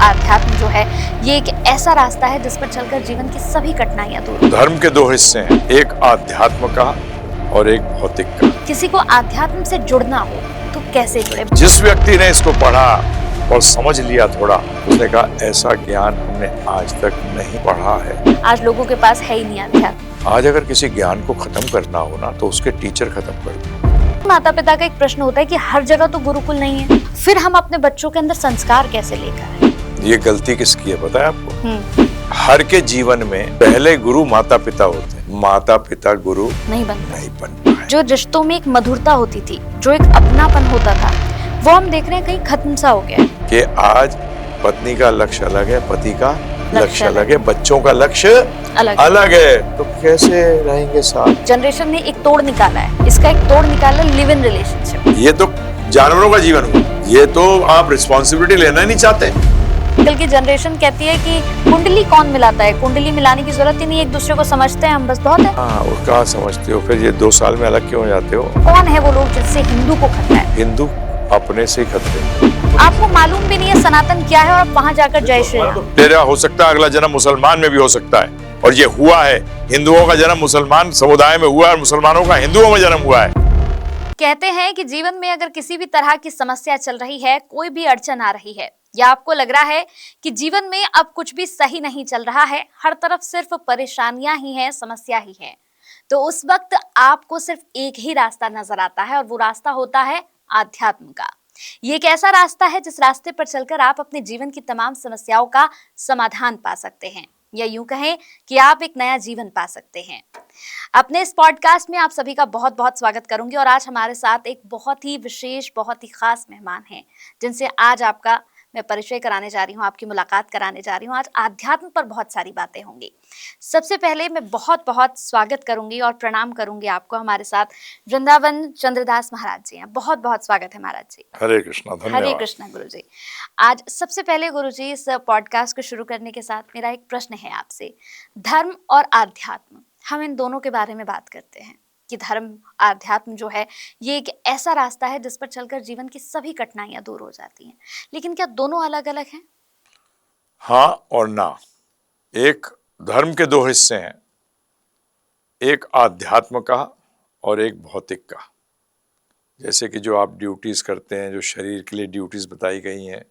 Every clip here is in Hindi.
आध्यात्म जो है ये एक ऐसा रास्ता है जिस पर चलकर जीवन की सभी कठिनाइयां दूर। धर्म के दो हिस्से हैं, एक आध्यात्म का और एक भौतिक का। किसी को आध्यात्म से जुड़ना हो तो कैसे जुड़े? जिस व्यक्ति ने इसको पढ़ा और समझ लिया थोड़ा, उसने कहा ऐसा ज्ञान हमने आज तक नहीं पढ़ा है। आज लोगों के पास है ही नहीं अध्यात्म। आज अगर किसी ज्ञान को खत्म करना हो ना तो उसके टीचर खत्म कर दो। माता पिता का एक प्रश्न होता है कि हर जगह तो गुरुकुल नहीं है, फिर हम अपने बच्चों के अंदर संस्कार कैसे लेकर आए? ये गलती किसकी है पता है आपको? हर के जीवन में पहले गुरु माता पिता होते हैं, माता पिता गुरु नहीं बन पाए। जो रिश्तों में एक मधुरता होती थी, जो एक अपनापन होता था, वो हम देख रहे हैं कहीं खत्म सा हो गया है। कि आज पत्नी का लक्ष्य अलग है, पति का लक्ष्य अलग है, बच्चों का लक्ष्य अलग है, तो कैसे रहेंगे साथ? जनरेशन ने एक तोड़ निकाला है, इसका एक तोड़ निकाला लिव इन रिलेशनशिप। ये तो जानवरों का जीवन हुआ, ये तो आप रिस्पॉन्सिबिलिटी लेना ही नहीं चाहते। कल की जनरेशन कहती है कि कुंडली कौन मिलाता है, कुंडली मिलाने की जरूरत ही नहीं, एक दूसरे को समझते हैं हम, बस बहुत है। हाँ, और कहाँ समझते हो? फिर ये 2 साल में अलग क्यों हो जाते हो? कौन है वो लोग जिससे हिंदू को खतरा है? हिंदू अपने से ही खतरे हैं। आपको मालूम भी नहीं है सनातन क्या है और आप वहाँ जाकर जय श्री राम। तेरा हो सकता है अगला जन्म मुसलमान में भी हो सकता है, और ये हुआ है। हिंदुओं का जन्म मुसलमान समुदाय में हुआ है और मुसलमानों का हिंदुओं में जन्म हुआ है। कहते हैं कि जीवन में अगर किसी भी तरह की समस्या चल रही है, कोई भी अड़चन आ रही है, या आपको लग रहा है कि जीवन में अब कुछ भी सही नहीं चल रहा है, हर तरफ सिर्फ परेशानियां ही हैं, समस्या ही है, तो उस वक्त आपको सिर्फ एक ही रास्ता नजर आता है और वो रास्ता होता है आध्यात्म का। ये एक ऐसा रास्ता है जिस रास्ते पर चलकर आप अपने जीवन की तमाम समस्याओं का समाधान पा सकते हैं, या यूं कहें कि आप एक नया जीवन पा सकते हैं। अपने इस पॉडकास्ट में आप सभी का बहुत बहुत स्वागत करूंगी और आज हमारे साथ एक बहुत ही विशेष, बहुत ही खास मेहमान हैं जिनसे आज आपका मैं परिचय कराने जा रही हूँ, आपकी मुलाकात कराने जा रही हूँ। आज आध्यात्म पर बहुत सारी बातें होंगी। सबसे पहले मैं बहुत बहुत स्वागत करूंगी और प्रणाम करूंगी आपको। हमारे साथ वृंदावन चंद्रदास महाराज जी हैं। बहुत बहुत स्वागत है महाराज जी। हरे कृष्णा, धन्यवाद। हरे कृष्णा गुरु जी। आज सबसे पहले गुरु जी, इस पॉडकास्ट को शुरू करने के साथ मेरा एक प्रश्न है आपसे। धर्म और आध्यात्म, हम इन दोनों के बारे में बात करते हैं कि धर्म आध्यात्म जो है ये एक ऐसा रास्ता है जिस पर चलकर जीवन की सभी कठिनाइयां दूर हो जाती हैं, लेकिन क्या दोनों अलग अलग हैं? हाँ और ना। एक धर्म के 2 हिस्से हैं, एक आध्यात्म का और एक भौतिक का। जैसे कि जो आप ड्यूटीज करते हैं, जो शरीर के लिए ड्यूटीज बताई गई हैं,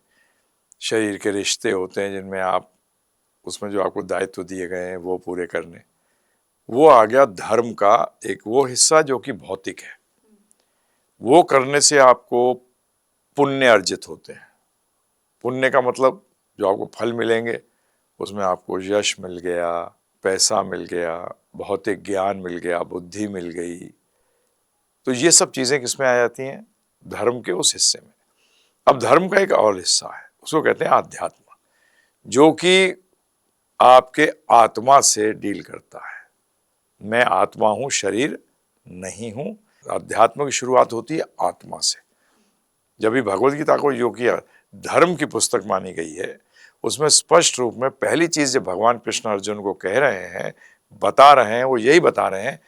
शरीर के रिश्ते होते हैं जिनमें आप, उसमें जो आपको दायित्व दिए गए हैं वो पूरे करने, वो आ गया धर्म का एक वो हिस्सा जो कि भौतिक है। वो करने से आपको पुण्य अर्जित होते हैं। पुण्य का मतलब जो आपको फल मिलेंगे, उसमें आपको यश मिल गया, पैसा मिल गया, भौतिक ज्ञान मिल गया, बुद्धि मिल गई। तो ये सब चीजें किसमें आ जाती हैं? धर्म के उस हिस्से में। अब धर्म का एक और हिस्सा है, उसको कहते हैं आध्यात्म, जो कि आपके आत्मा से डील करता है। मैं आत्मा हूं, शरीर नहीं हूं। अध्यात्म की शुरुआत होती है आत्मा से। जब भी भगवद गीता को जो किया धर्म की पुस्तक मानी गई है, उसमें स्पष्ट रूप में पहली चीज जो भगवान कृष्ण अर्जुन को कह रहे हैं, बता रहे हैं, वो यही बता रहे हैं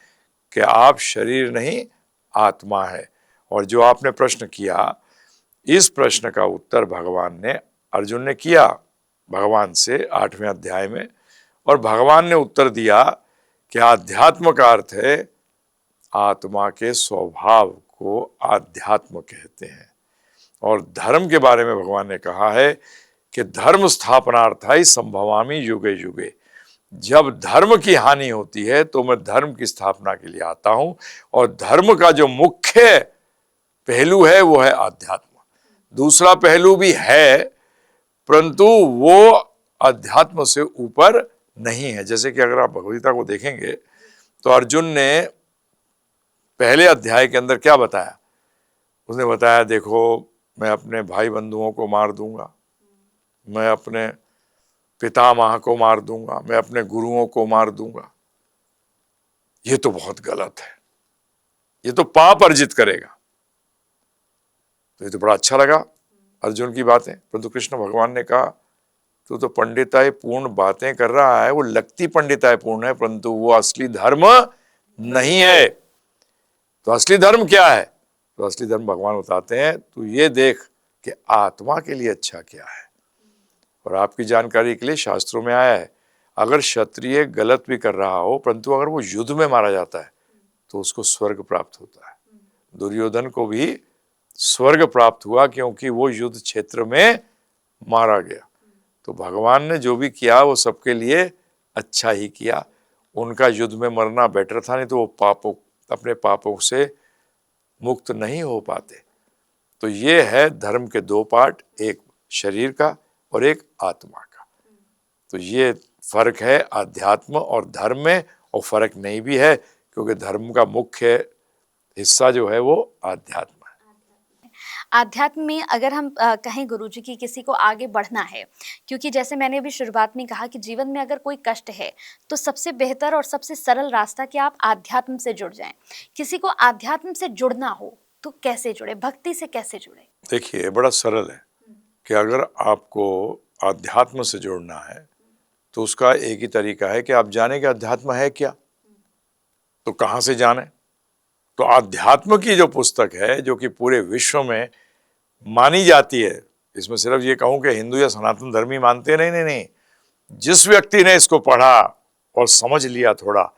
कि आप शरीर नहीं, आत्मा है। और जो आपने प्रश्न किया, इस प्रश्न का उत्तर भगवान ने, अर्जुन ने किया भगवान से 8वें अध्याय में, और भगवान ने उत्तर दिया कि आध्यात्म का अर्थ है आत्मा के स्वभाव को आध्यात्म कहते हैं। और धर्म के बारे में भगवान ने कहा है कि धर्म स्थापनार्थाय संभवामि युगे युगे। जब धर्म की हानि होती है तो मैं धर्म की स्थापना के लिए आता हूं, और धर्म का जो मुख्य पहलू है वो है आध्यात्म। दूसरा पहलू भी है, परंतु वो अध्यात्म से ऊपर नहीं है। जैसे कि अगर आप भगवद गीता को देखेंगे तो अर्जुन ने पहले अध्याय के अंदर क्या बताया? उसने बताया, देखो मैं अपने भाई बंधुओं को मार दूंगा, मैं अपने पितामह को मार दूंगा, मैं अपने गुरुओं को मार दूंगा। ये तो बहुत गलत है, ये तो पाप अर्जित करेगा। तो ये तो बड़ा अच्छा लगा अर्जुन की बातें, परंतु कृष्ण भगवान ने कहा तू तो पंडिताई पूर्ण बातें कर रहा है, वो लगती पंडिताई पूर्ण है, परंतु वो असली धर्म नहीं है। तो असली धर्म क्या है? तो असली धर्म भगवान बताते हैं, तू ये देख कि आत्मा के लिए अच्छा क्या है। और आपकी जानकारी के लिए शास्त्रों में आया है, अगर क्षत्रिय गलत भी कर रहा हो परंतु अगर वो युद्ध में मारा जाता है तो उसको स्वर्ग प्राप्त होता है। दुर्योधन को भी स्वर्ग प्राप्त हुआ क्योंकि वो युद्ध क्षेत्र में मारा गया। तो भगवान ने जो भी किया वो सबके लिए अच्छा ही किया। उनका युद्ध में मरना बेटर था, नहीं तो वो अपने पापों से मुक्त नहीं हो पाते। तो ये है धर्म के दो पार्ट, एक शरीर का और एक आत्मा का। तो ये फर्क है आध्यात्म और धर्म में, और फर्क नहीं भी है क्योंकि धर्म का मुख्य हिस्सा जो है वो आध्यात्म है। आध्यात्म में अगर हम कहें गुरुजी की किसी को आगे बढ़ना है, क्योंकि जैसे मैंने अभी शुरुआत में कहा कि जीवन में अगर कोई कष्ट है तो सबसे बेहतर और सबसे सरल रास्ता कि आप आध्यात्म से जुड़ जाएं। किसी को आध्यात्म से जुड़ना हो तो कैसे जुड़े, भक्ति से कैसे जुड़े? देखिए बड़ा सरल है कि अगर आपको आध्यात्म से जुड़ना है तो उसका एक ही तरीका है कि आप जाने कि अध्यात्म है क्या। तो कहाँ से जाने? तो आध्यात्म की जो पुस्तक है जो कि पूरे विश्व में मानी जाती है, इसमें सिर्फ ये कहूं कि हिंदू या सनातन धर्मी मानते, नहीं नहीं नहीं, जिस व्यक्ति ने इसको पढ़ा और समझ लिया थोड़ा,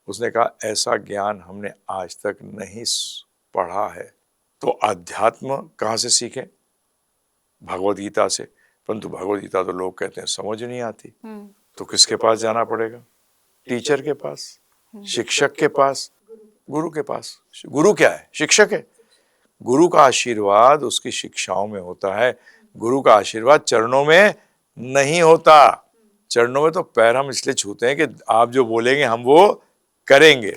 उसने कहा ऐसा ज्ञान हमने आज तक नहीं पढ़ा है। तो अध्यात्म कहाँ से सीखें? भगवद गीता से। परंतु भगवद गीता तो लोग कहते हैं समझ नहीं आती, तो किसके पास जाना पड़ेगा? टीचर के पास, शिक्षक के पास, गुरु के पास। गुरु क्या है? शिक्षक है। गुरु का आशीर्वाद उसकी शिक्षाओं में होता है, गुरु का आशीर्वाद चरणों में नहीं होता। चरणों में तो पैर हम इसलिए छूते हैं कि आप जो बोलेंगे हम वो करेंगे।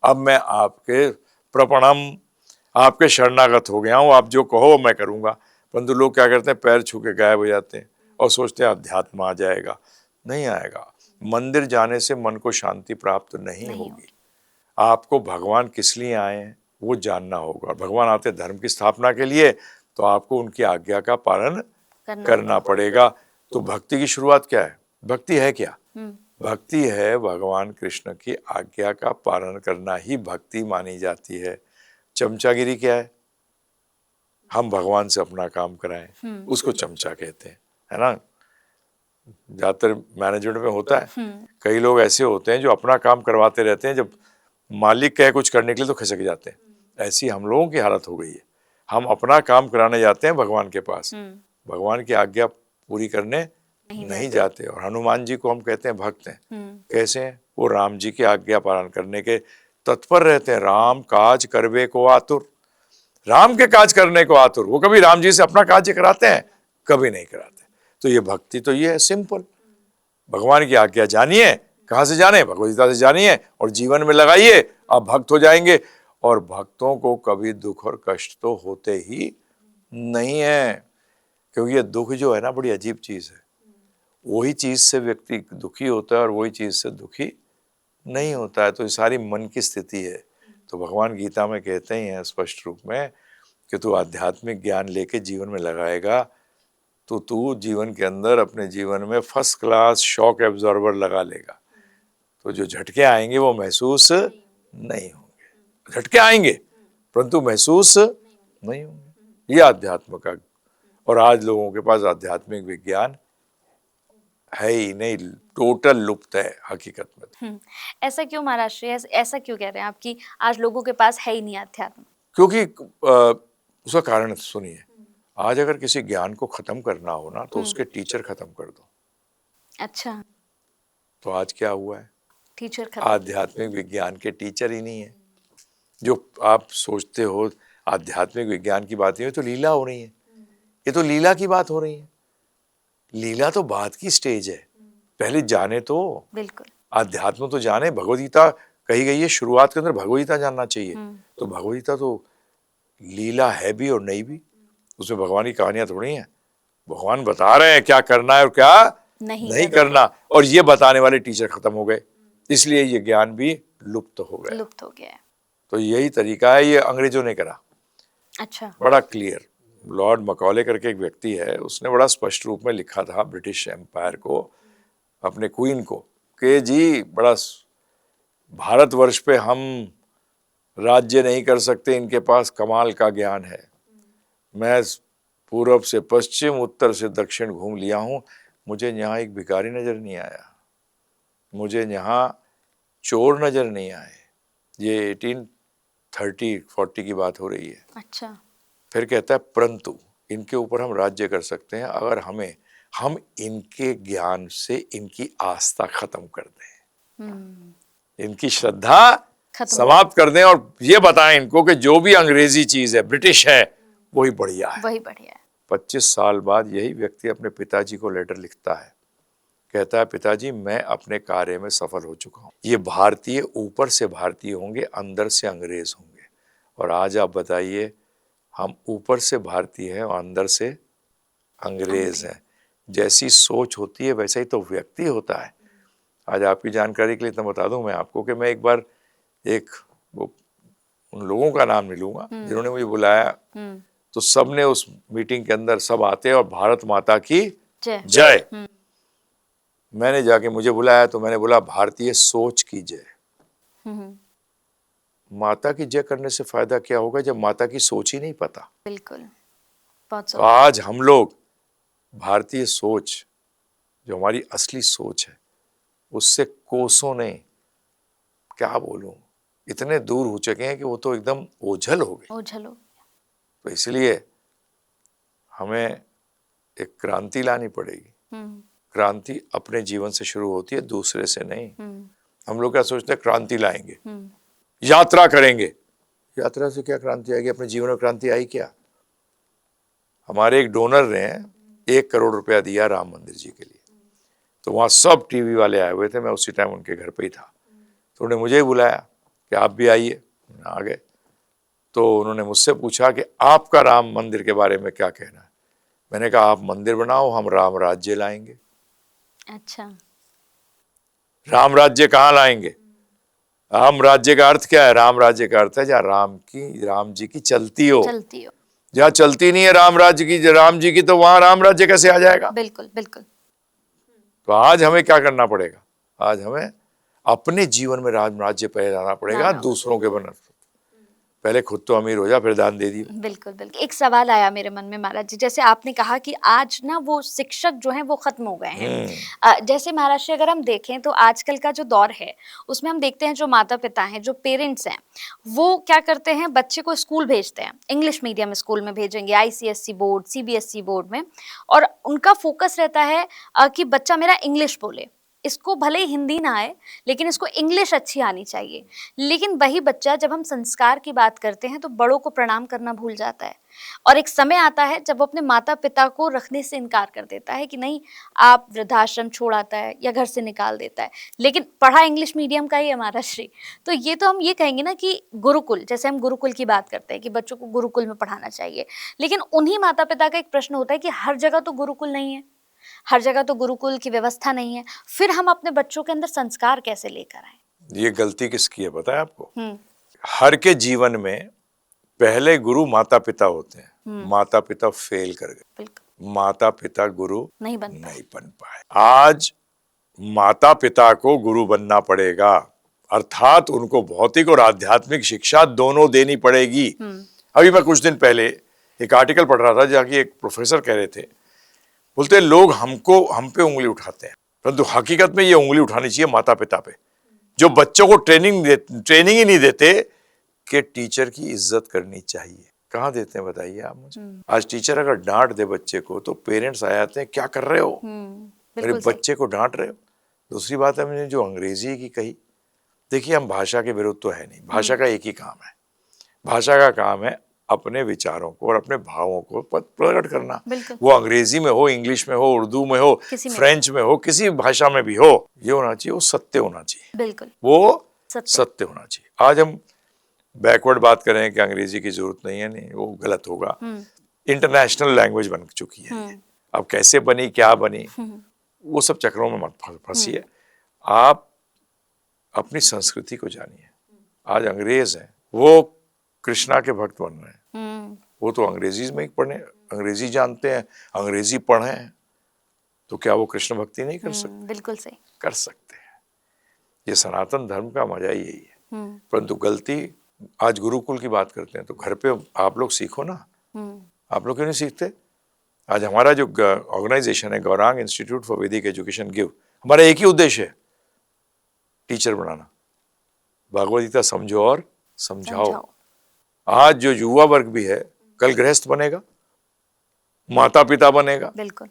अब मैं आपके प्रपणम, आपके शरणागत हो गया हूं, आप जो कहो मैं करूंगा। परंतु लोग क्या करते हैं, पैर छू के गायब हो जाते हैं और सोचते हैं अध्यात्म आ जाएगा। नहीं आएगा। मंदिर जाने से मन को शांति प्राप्त नहीं होगी। आपको भगवान किस लिए आए हैं वो जानना होगा। भगवान आते धर्म की स्थापना के लिए, तो आपको उनकी आज्ञा का पालन करना पड़ेगा। तो भक्ति की शुरुआत क्या है? भक्ति है क्या? भक्ति है भगवान कृष्ण की आज्ञा का पालन करना ही भक्ति मानी जाती है। चमचागिरी क्या है? हम भगवान से अपना काम कराएं, उसको चमचा कहते हैं, है ना। ज्यादातर मैनेजमेंट में होता है, कई लोग ऐसे होते हैं जो अपना काम करवाते रहते हैं, जब मालिक कहे कुछ करने के लिए तो खिसक जाते हैं। ऐसी हम लोगों की हालत हो गई है। हम अपना काम कराने जाते हैं भगवान के पास, भगवान की आज्ञा पूरी करने नहीं जाते। और हनुमान जी को हम कहते हैं भक्त हैं। कैसे हैं? वो राम जी की आज्ञा पालन करने के तत्पर रहते हैं। राम काज करवे को आतुर, राम के काज करने को आतुर। वो कभी राम जी से अपना कार्य कराते हैं? कभी नहीं कराते। तो ये भक्ति तो ये है सिंपल, भगवान की आज्ञा जानिए। कहाँ से जाने? भगवद्गीता से जानिए और जीवन में लगाइए, आप भक्त हो जाएंगे। और भक्तों को कभी दुख और कष्ट तो होते ही नहीं है, क्योंकि ये दुख जो है ना बड़ी अजीब चीज है। वही चीज से व्यक्ति दुखी होता है और वही चीज से दुखी नहीं होता है। तो ये सारी मन की स्थिति है। तो भगवान गीता में कहते ही हैं स्पष्ट रूप में कि तू आध्यात्मिक ज्ञान लेके जीवन में लगाएगा तो तू जीवन के अंदर अपने जीवन में फर्स्ट क्लास शॉक एब्जॉर्बर लगा लेगा। तो जो झटके आएंगे वो महसूस नहीं होंगे। झटके आएंगे परंतु महसूस नहीं होंगे। ये आध्यात्म का, और आज लोगों के पास आध्यात्मिक विज्ञान है ही नहीं, टोटल लुप्त है हकीकत में। ऐसा क्यों महाराज श्री, ऐसा क्यों कह रहे हैं आप कि आज लोगों के पास है ही नहीं अध्यात्म? क्योंकि उसका कारण सुनिए, आज अगर किसी ज्ञान को खत्म करना हो ना तो उसके टीचर खत्म कर दो। अच्छा, तो आज क्या हुआ है? टीचर खत्म, आध्यात्मिक विज्ञान के टीचर ही नहीं है। जो आप सोचते हो आध्यात्मिक विज्ञान की बात है तो लीला हो रही है, ये तो लीला की बात हो रही है। लीला तो बाद की स्टेज है, पहले जाने तो। बिल्कुल, आध्यात्म तो जाने। भगवद्गीता कही गई है शुरुआत के अंदर भगवद्गीता जानना चाहिए। तो भगवद्गीता तो लीला है भी और नहीं भी, उसमें भगवान की कहानियां थोड़ी हैं। भगवान बता रहे हैं क्या करना है और क्या नहीं करना, और ये बताने वाले टीचर खत्म हो गए, इसलिए ये ज्ञान भी लुप्त हो गया। तो यही तरीका है, ये अंग्रेजों ने करा। अच्छा, बड़ा क्लियर। लॉर्ड मकॉले करके एक व्यक्ति है, उसने बड़ा स्पष्ट रूप में लिखा था ब्रिटिश एम्पायर को, अपने क्वीन को, कि जी बड़ा भारतवर्ष पे हम राज्य नहीं कर सकते, इनके पास कमाल का ज्ञान है। मैं पूर्व से पश्चिम उत्तर से दक्षिण घूम लिया हूँ, मुझे यहाँ एक भिखारी नजर नहीं आया, मुझे यहाँ चोर नजर नहीं आए। ये 1830-40 की बात हो रही है। अच्छा। फिर कहता है परंतु इनके ऊपर हम राज्य कर सकते हैं अगर हम इनके ज्ञान से इनकी आस्था खत्म कर दें, इनकी श्रद्धा खत्म समाप्त कर दें और ये बताएं इनको कि जो भी अंग्रेजी चीज है, ब्रिटिश है, वही बढ़िया है। वही बढ़िया है। 25 साल बाद यही व्यक्ति अपने पिताजी को लेटर लिखता है, कहता है पिताजी मैं अपने कार्य में सफल हो चुका हूँ। ये भारतीय ऊपर से भारतीय होंगे, अंदर से अंग्रेज होंगे। और आज आप बताइए, हम ऊपर से भारतीय हैं और अंदर से अंग्रेज हैं। जैसी सोच होती है वैसा ही तो व्यक्ति होता है। आज आपकी जानकारी के लिए इतना बता दूं मैं आपको कि मैं एक बार उन लोगों का नाम नहीं लूंगा जिन्होंने मुझे बुलाया, तो सबने उस मीटिंग के अंदर सब आते और भारत माता की जय। मैंने जाके, मुझे बुलाया तो मैंने बोला भारतीय सोच की जय। माता की जय करने से फायदा क्या होगा जब माता की सोच ही नहीं पता। बिल्कुल, बहुत तो आज हम लोग भारतीय सोच, जो हमारी असली सोच है, उससे कोसों नहीं, क्या बोलूं, इतने दूर हो चुके हैं कि वो तो एकदम ओझल हो गए। तो इसलिए हमें एक क्रांति लानी पड़ेगी। क्रांति अपने जीवन से शुरू होती है, दूसरे से नहीं। हम लोग क्या सोचते हैं, क्रांति लाएंगे, यात्रा करेंगे। यात्रा से क्या क्रांति आएगी? अपने जीवन में क्रांति आई क्या? हमारे एक डोनर ने 1 करोड़ रुपया दिया राम मंदिर जी के लिए, तो वहाँ सब टीवी वाले आए हुए थे, मैं उसी टाइम उनके घर पे ही था। तो उन्होंने मुझे ही बुलाया कि आप भी आइए, आ गए। तो उन्होंने मुझसे पूछा कि आपका राम मंदिर के बारे में क्या कहना है। मैंने कहा आप मंदिर बनाओ, हम राम राज्य लाएंगे। अच्छा, राम राज्य कहाँ लाएंगे? राम राज्य का अर्थ क्या है? राम राज्य का अर्थ है जहाँ राम जी की चलती हो। जहाँ चलती नहीं है राम जी की, तो वहां राम राज्य कैसे आ जाएगा? बिल्कुल बिल्कुल। तो आज हमें क्या करना पड़ेगा? आज हमें अपने जीवन में राम राज्य पहले लाना पड़ेगा, दूसरों के बना। पहले खुद तो अमीर हो जा, फिर दान दे दी। बिल्कुल बिल्कुल। एक सवाल आया मेरे मन में महाराज जी, जैसे आपने कहा कि आज ना वो शिक्षक जो हैं वो खत्म हो गए हैं। जैसे महाराज जी अगर हम देखें तो आजकल का जो दौर है उसमें हम देखते हैं जो माता पिता हैं, जो पेरेंट्स हैं, वो क्या करते हैं, बच्चे को स्कूल भेजते हैं, इंग्लिश मीडियम स्कूल में भेजेंगे, ICSE बोर्ड, CBSE बोर्ड में, और उनका फोकस रहता है कि बच्चा मेरा इंग्लिश बोले, इसको भले ही हिंदी ना आए लेकिन इसको इंग्लिश अच्छी आनी चाहिए। लेकिन वही बच्चा जब हम संस्कार की बात करते हैं तो बड़ों को प्रणाम करना भूल जाता है, और एक समय आता है जब वो अपने माता पिता को रखने से इनकार कर देता है कि नहीं, आप वृद्धाश्रम छोड़ आता है या घर से निकाल देता है, लेकिन पढ़ा इंग्लिश मीडियम का ही हमारा श्री। तो ये तो हम ये कहेंगे ना कि गुरुकुल, जैसे हम गुरुकुल की बात करते हैं कि बच्चों को गुरुकुल में पढ़ाना चाहिए, लेकिन उन्हीं माता पिता का एक प्रश्न होता है कि हर जगह तो गुरुकुल नहीं है, हर जगह तो गुरुकुल की व्यवस्था नहीं है, फिर हम अपने बच्चों के अंदर संस्कार कैसे लेकर आए? ये गलती किसकी है पता है आपको? हर के जीवन में पहले गुरु माता पिता होते हैं। माता पिता फेल कर गए, माता पिता गुरु नहीं बन पाए। आज माता पिता को गुरु बनना पड़ेगा, अर्थात उनको भौतिक और आध्यात्मिक शिक्षा दोनों देनी पड़ेगी। अभी मैं कुछ दिन पहले एक आर्टिकल पढ़ रहा था जहाँ की एक प्रोफेसर कह रहे थे, बोलते लोग हम पे उंगली उठाते हैं, परंतु हकीकत में ये उंगली उठानी चाहिए माता पिता पे, जो बच्चों को ट्रेनिंग ही नहीं देते कि टीचर की इज्जत करनी चाहिए। कहाँ देते हैं बताइए आप मुझे? आज टीचर अगर डांट दे बच्चे को तो पेरेंट्स आ जाते हैं, क्या कर रहे हो, मेरे बच्चे को डांट रहे हो। दूसरी बात है, मैंने जो अंग्रेजी की कही, देखिए हम भाषा के विरुद्ध तो है नहीं, भाषा का एक ही काम है, भाषा का काम है अपने विचारों को और अपने भावों को प्रकट करना। वो अंग्रेजी में हो, इंग्लिश में हो, उर्दू में हो, फ्रेंच में हो, किसी भाषा में भी हो, ये होना चाहिए, वो सत्य होना चाहिए। बिल्कुल, वो सत्य होना चाहिए। आज हम बैकवर्ड बात करें कि अंग्रेजी की जरूरत नहीं है, नहीं, वो गलत होगा। इंटरनेशनल लैंग्वेज बन चुकी है, अब कैसे बनी, क्या बनी, वो सब चक्रों में मत फंसिए। आप अपनी संस्कृति को जानिए। आज अंग्रेज हैं, वो कृष्णा के भक्त बन रहे हैं, वो तो अंग्रेजी में ही पढ़े, अंग्रेजी जानते हैं, अंग्रेजी पढ़े हैं, तो क्या वो कृष्ण भक्ति नहीं कर सकते? बिल्कुल सही, कर सकते हैं। ये सनातन धर्म का मजा यही है। परंतु गलती, आज गुरुकुल की बात करते हैं तो घर पे आप लोग सीखो ना। आप लोग क्यों नहीं सीखते? आज हमारा जो ऑर्गेनाइजेशन है गौरांग इंस्टीट्यूट फॉर वैदिक एजुकेशन गिव, हमारा एक ही उद्देश्य है, टीचर बनाना। भगवद गीता समझो और समझाओ। आज जो युवा वर्ग भी है कल गृहस्थ बनेगा, माता पिता बनेगा। बिल्कुल।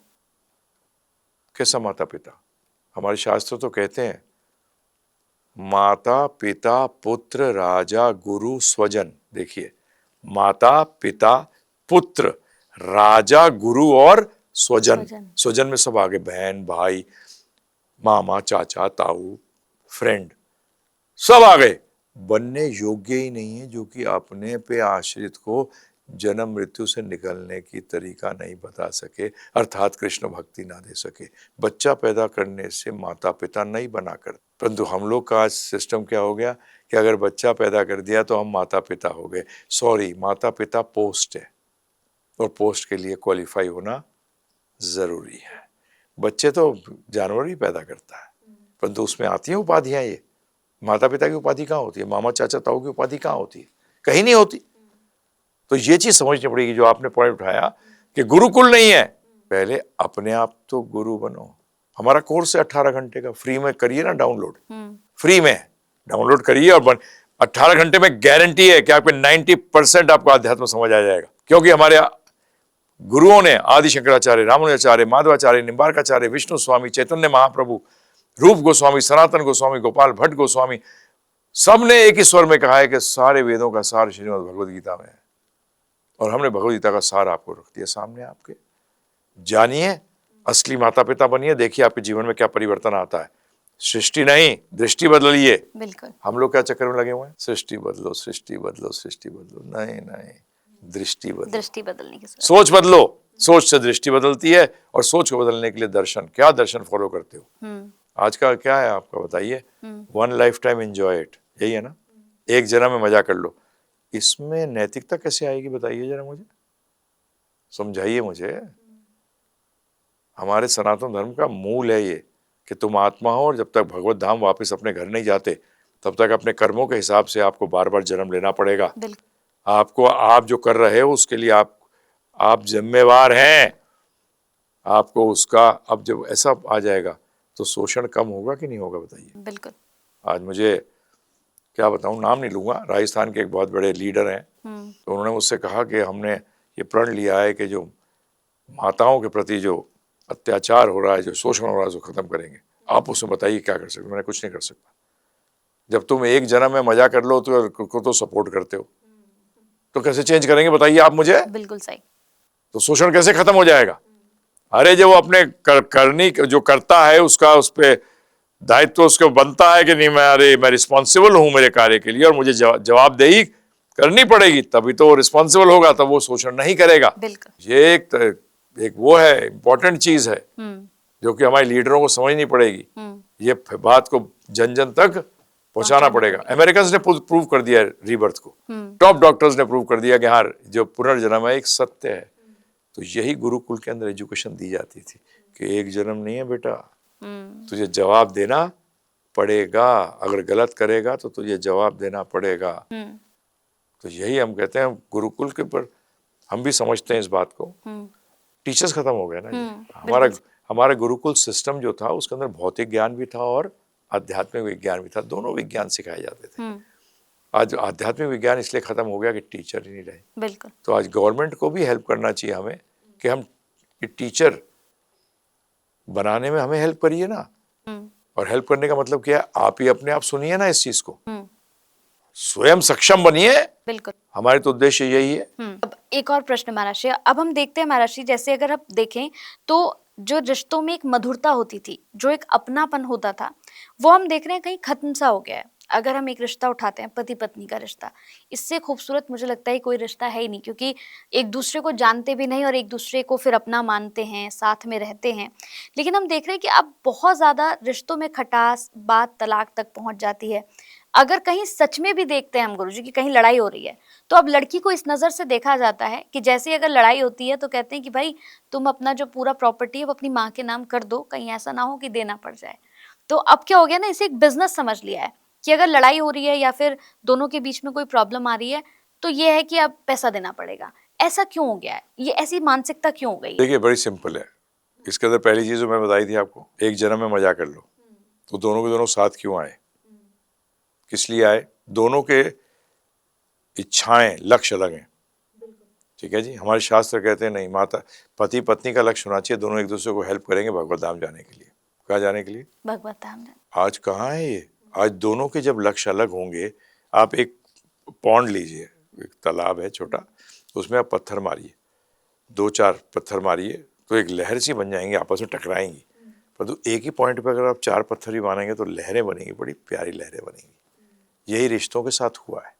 कैसा माता पिता? हमारे शास्त्र तो कहते हैं माता पिता पुत्र राजा गुरु स्वजन। देखिए, माता पिता पुत्र राजा गुरु और स्वजन। स्वजन में सब आगे, बहन भाई मामा चाचा ताऊ फ्रेंड सब आ गए। बनने योग्य ही नहीं है जो कि अपने पे आश्रित को जन्म मृत्यु से निकलने की तरीका नहीं बता सके, अर्थात कृष्ण भक्ति ना दे सके। बच्चा पैदा करने से माता पिता नहीं बना कर, परंतु हम लोग का आज सिस्टम क्या हो गया कि अगर बच्चा पैदा कर दिया तो हम माता पिता हो गए। सॉरी, माता पिता पोस्ट है और पोस्ट के लिए क्वालिफाई होना जरूरी है। बच्चे तो जानवर ही पैदा करता है, परंतु उसमें आती है उपाधियां। ये माता पिता की उपाधि कहाँ होती है? मामा चाचा ताऊ की उपाधि कहाँ होती है? कहीं नहीं होती। तो ये चीज समझनी पड़ेगी जो आपने पॉइंट उठाया कि गुरुकुल नहीं है, पहले अपने आप तो गुरु बनो। हमारा कोर्स है 18 घंटे का, फ्री में करिए ना डाउनलोड, फ्री में डाउनलोड करिए और 18 घंटे में गारंटी है कि आपके 90% आपको अध्यात्म समझ आ जाएगा। क्योंकि हमारे गुरुओं ने आदि शंकराचार्य, रामानुजाचार्य, माधवाचार्य, निम्बार्काचार्य, विष्णु स्वामी, चैतन्य महाप्रभु, रूप गोस्वामी, सनातन गोस्वामी, गोपाल भट्ट गोस्वामी, सबने एक ही स्वर में कहा है कि सारे वेदों का सार श्रीमद् भगवद गीता में है। और हमने भगवद गीता का सार आपको रख दिया सामने आपके। जानिए, असली माता पिता बनिए, देखिए आपके जीवन में क्या परिवर्तन आता है। सृष्टि नहीं, दृष्टि बदलिए। बिल्कुल। हम लोग क्या चक्कर में लगे हुए हैं? सृष्टि बदलो, सृष्टि बदलो, सृष्टि बदलो। नहीं नहीं, दृष्टि बदलो, दृष्टि बदलने की सोच बदलो। सोच से दृष्टि बदलती है और सोच को बदलने के लिए दर्शन। क्या दर्शन फॉलो करते हो? आज का क्या है आपका बताइए? 1 लाइफ टाइम एंजॉय इट, यही है ना? एक जन्म में मजा कर लो। इसमें नैतिकता कैसे आएगी बताइए जरा, मुझे समझाइए मुझे। हमारे सनातन धर्म का मूल है ये कि तुम आत्मा हो और जब तक भगवत धाम वापस अपने घर नहीं जाते तब तक अपने कर्मों के हिसाब से आपको बार बार जन्म लेना पड़ेगा। आपको, आप जो कर रहे हो उसके लिए आप जिम्मेवार हैं। आपको उसका, अब जब ऐसा आ जाएगा तो शोषण कम होगा कि नहीं होगा बताइए? बिल्कुल। आज मुझे क्या बताऊं, नाम नहीं लूंगा, राजस्थान के एक बहुत बड़े लीडर हैं, तो उन्होंने मुझसे कहा कि हमने ये प्रण लिया है कि जो माताओं के प्रति जो अत्याचार हो रहा है, जो शोषण हो रहा है, उसको खत्म करेंगे। आप उसमें बताइए क्या कर सकते? मैंने कुछ नहीं कर सकता। जब तुम एक जन्म में मजा कर लो तो सपोर्ट करते हो, तो कैसे चेंज करेंगे बताइए आप मुझे? बिल्कुल सही। तो शोषण कैसे खत्म हो जाएगा? अरे जब वो अपने करनी जो करता है उसका उस पर दायित्व तो उसको बनता है कि नहीं, मैं रिस्पॉन्सिबल हूं मेरे कार्य के लिए और मुझे जवाबदेही करनी पड़ेगी, तभी तो वो रिस्पॉन्सिबल होगा, तब वो शोषण नहीं करेगा। ये एक वो है, इंपॉर्टेंट चीज है जो कि हमारे लीडरों को समझनी पड़ेगी। ये बात को जन जन तक पहुंचाना पड़ेगा। अमेरिकन ने प्रूव कर दिया रीबर्थ को, टॉप डॉक्टर्स ने प्रूव कर दिया कि हाँ, जो पुनर्जन्म है एक सत्य है। तो यही गुरुकुल के अंदर एजुकेशन दी जाती थी कि एक जन्म नहीं है बेटा, तुझे जवाब देना पड़ेगा। अगर गलत करेगा तो तुझे जवाब देना पड़ेगा। तो यही हम कहते हैं गुरुकुल के पर हम भी समझते हैं इस बात को। टीचर्स खत्म हो गए ना। हमारा गुरुकुल सिस्टम जो था उसके अंदर भौतिक ज्ञान भी था और आध्यात्मिक विज्ञान भी था, दोनों विज्ञान सिखाए जाते थे। आज आध्यात्मिक विज्ञान इसलिए खत्म हो गया कि टीचर ही नहीं रहे। बिल्कुल। तो आज गवर्नमेंट को भी हेल्प करना चाहिए हमें कि हम टीचर बनाने में हमें हेल्प करिए ना। और हेल्प करने का मतलब क्या है? आप ही अपने आप सुनिए ना इस चीज को, स्वयं सक्षम बनिए। बिल्कुल, हमारे तो उद्देश्य यही है। अब एक और प्रश्न महाराज, अब हम देखते हैं महाराज, जैसे अगर आप देखें तो जो रिश्तों में एक मधुरता होती थी, जो एक अपनापन होता था, वो हम देख रहे हैं कहीं खत्म सा हो गया है। अगर हम एक रिश्ता उठाते हैं, पति पत्नी का रिश्ता, इससे खूबसूरत मुझे लगता है कोई रिश्ता है ही नहीं, क्योंकि एक दूसरे को जानते भी नहीं और एक दूसरे को फिर अपना मानते हैं, साथ में रहते हैं। लेकिन हम देख रहे हैं कि अब बहुत ज्यादा रिश्तों में खटास, बात तलाक तक पहुंच जाती है। अगर कहीं सच में भी देखते हैं हम गुरुजी की कहीं लड़ाई हो रही है, तो अब लड़की को इस नजर से देखा जाता है कि जैसे अगर लड़ाई होती है तो कहते हैं कि भाई तुम अपना जो पूरा प्रॉपर्टी है वो अपनी माँ के नाम कर दो, कहीं ऐसा ना हो कि देना पड़ जाए। तो अब क्या हो गया ना, इसे एक बिजनेस समझ लिया है कि अगर लड़ाई हो रही है या फिर दोनों के बीच में कोई प्रॉब्लम आ रही है तो ये है कि अब पैसा देना पड़ेगा। ऐसा क्यों हो गया है, ये ऐसी मानसिकता क्यों हो गई है? देखिए बड़ी सिंपल है। इसके अंदर पहली चीज जो मैं बताई थी आपको, एक जन्म में मजा कर लो, तो दोनों के दोनों साथ क्यों आए, किस लिए आए? दोनों के इच्छाएं, लक्ष्य अलग हैं। ठीक है जी, हमारे शास्त्र कहते हैं नहीं, माता पति पत्नी का लक्ष्य होना चाहिए, दोनों एक दूसरे को हेल्प करेंगे भगवत धाम जाने के लिए। कहाँ जाने के लिए? भगवत धाम। आज कहाँ है ये? आज दोनों के जब लक्ष्य अलग होंगे, आप एक पॉन्ड लीजिए, एक तालाब है छोटा, उसमें आप पत्थर मारिए, 2-4 पत्थर मारिए तो एक लहर सी बन जाएंगी, आपस में टकराएंगी। परंतु एक ही पॉइंट पे अगर आप 4 पत्थर भी मारेंगे तो लहरें बनेंगी, बड़ी प्यारी लहरें बनेंगी। यही रिश्तों के साथ हुआ है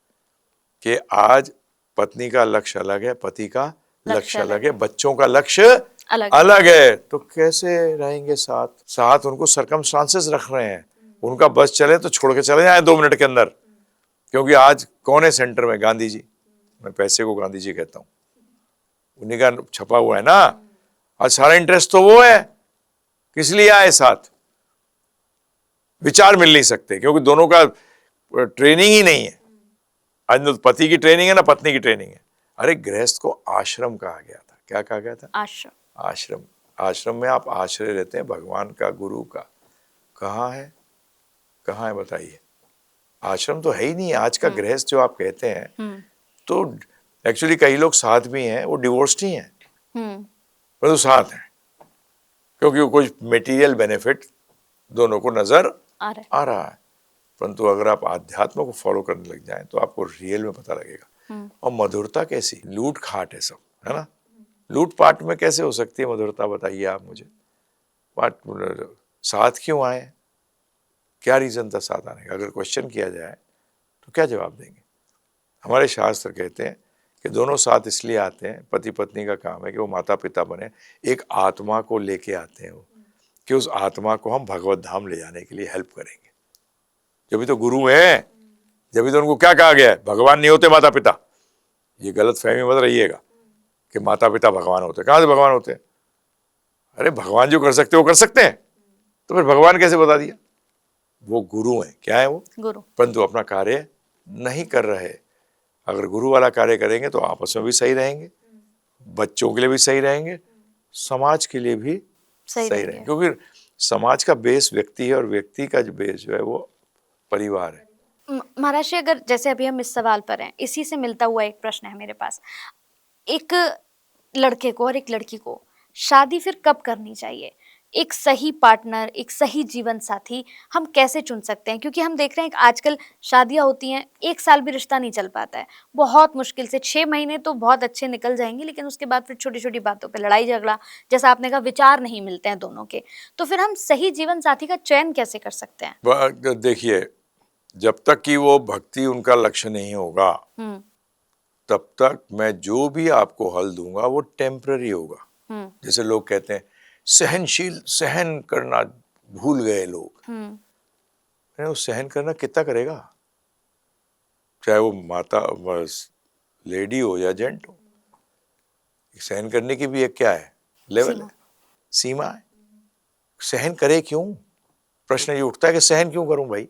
कि आज पत्नी का लक्ष्य अलग है, पति का लक्ष्य अलग है, बच्चों का लक्ष्य अलग है, तो कैसे रहेंगे साथ? साथ उनको सरकमस्टांसेस रख रहे हैं, उनका बस चले तो छोड़ के चले जाए 2 मिनट के अंदर। क्योंकि आज कौन है सेंटर में? गांधी जी। मैं पैसे को गांधी जी कहता हूँ, उन्हीं का छपा हुआ है ना। आज सारा इंटरेस्ट तो वो है, किस लिए आए साथ? विचार मिल नहीं सकते क्योंकि दोनों का ट्रेनिंग ही नहीं है। आज न पति की ट्रेनिंग है ना पत्नी की ट्रेनिंग है। अरे गृहस्थ को आश्रम कहा गया था। क्या कहा गया था? आश्रम। आश्रम। आश्रम में आप आश्रय रहते हैं भगवान का, गुरु का। कहाँ है? कहाँ है बताइए? आश्रम तो है ही नहीं। आज का गृहस्थ जो आप कहते हैं, तो एक्चुअली कई लोग साथ भी हैं, वो डिवोर्स्ड ही हैं, परंतु साथ हैं क्योंकि वो कुछ मटेरियल बेनिफिट दोनों को नजर आ रहा है। परंतु अगर आप आध्यात्म को फॉलो करने लग जाएं तो आपको रियल में पता लगेगा। और मधुरता कैसी? लूट खाट है सब, है ना। लूट पाट में कैसे हो सकती है मधुरता, बताइए आप मुझे। साथ क्यों आए? क्या रीजन था साथ आने का? अगर क्वेश्चन किया जाए तो क्या जवाब देंगे? हमारे शास्त्र कहते हैं कि दोनों साथ इसलिए आते हैं, पति पत्नी का काम है कि वो माता पिता बने, एक आत्मा को लेके आते हैं वो, कि उस आत्मा को हम भगवत धाम ले जाने के लिए हेल्प करेंगे। जब भी तो गुरु हैं, जब भी तो उनको क्या कहा गया है? भगवान नहीं होते माता पिता। ये गलत फहमी मत रहिएगा कि माता पिता भगवान होते। कहाँ से भगवान होते हैं? अरे भगवान जो कर सकते वो कर सकते हैं, तो फिर भगवान कैसे बता दिया? वो गुरु हैं। क्या है वो? गुरु। परंतु अपना कार्य नहीं कर रहे। अगर गुरु वाला कार्य करेंगे तो आपस में भी सही रहेंगे, बच्चों के लिए भी सही रहेंगे, समाज के लिए भी सही रहेंगे। क्योंकि समाज का बेस व्यक्ति है और व्यक्ति का जो बेस जो है वो परिवार है। महाराज जी, अगर जैसे अभी हम इस सवाल पर हैं, इसी से मिलता हुआ एक प्रश्न है मेरे पास। एक लड़के को और एक लड़की को शादी फिर कब करनी चाहिए? एक सही पार्टनर, एक सही जीवन साथी हम कैसे चुन सकते हैं? क्योंकि हम देख रहे हैं कि आजकल शादियां होती हैं, 1 साल भी रिश्ता नहीं चल पाता है, बहुत मुश्किल से 6 महीने तो बहुत अच्छे निकल जाएंगे, लेकिन उसके बाद फिर छोटी छोटी बातों पे लड़ाई झगड़ा, जैसा आपने कहा, विचार नहीं मिलते हैं दोनों के। तो फिर हम सही जीवन साथी का चयन कैसे कर सकते हैं? देखिए, जब तक कि वो भक्ति उनका लक्ष्य नहीं होगा, तब तक मैं जो भी आपको हल दूंगा वो टेम्पररी होगा। जैसे लोग कहते हैं सहनशील, सहन करना भूल गए लोग। वो सहन करना कितना करेगा? चाहे वो माता लेडी हो या जेंट हो, सहन करने की भी एक क्या है? लेवल है, सीमा है। सहन करे क्यों? प्रश्न ये उठता है कि सहन क्यों करूं भाई,